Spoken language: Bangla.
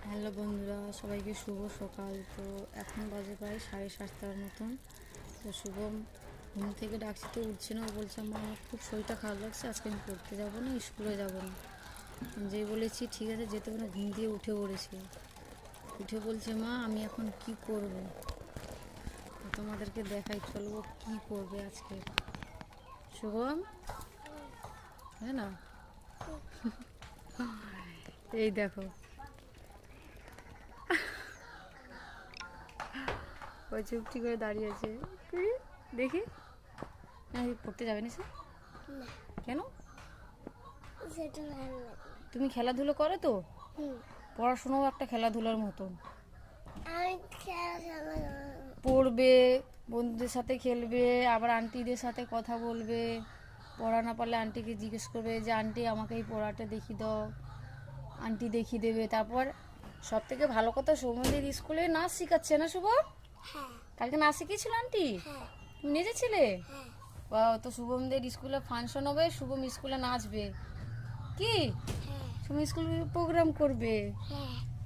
হ্যালো বন্ধুরা, সবাইকে শুভ সকাল। তো এখন বাজে প্রায় 7:30টার মতন। তো শুভম ঘুম থেকে ডাকছি তো উঠছে না। ও বলছে মা আমার খুব শরীরটা খারাপ লাগছে, আজকে আমি পড়তে যাবো না, স্কুলে যাবো না। যেই বলেছি ঠিক আছে যেতে হবে না, ঘুম দিয়ে উঠে পড়েছে। উঠে বলছে মা আমি এখন কি করব। তোমাদেরকে দেখাই, চলবো কি করবে আজকে শুভম, হ্যাঁ না? এই দেখো ওই চুপটি করে দাঁড়িয়ে আছে, দেখি। পড়তে যাবে না সে? কেন? তুমি খেলাধুলো করো তো? পড়াশোনাও একটা খেলাধুলার মতন। পড়বে, বন্ধুদের সাথে খেলবে, আবার আন্টিদের সাথে কথা বলবে। পড়া না পারলে আন্টিকে জিজ্ঞেস করবে যে আন্টি আমাকে এই পড়াটা দেখিয়ে দাও, আন্টি দেখিয়ে দেবে। তারপর সব থেকে ভালো কথা, সৌমন্দির স্কুলে নাচ শিখাচ্ছে না শুভ? কালকে নাচ শিখিয়েছিল আন্টি? তুমি নেচেছিলে? তো শুভমদের স্কুলে ফাংশন হবে, শুভম স্কুলে নাচবে কি? শুভম স্কুলে প্রোগ্রাম করবে।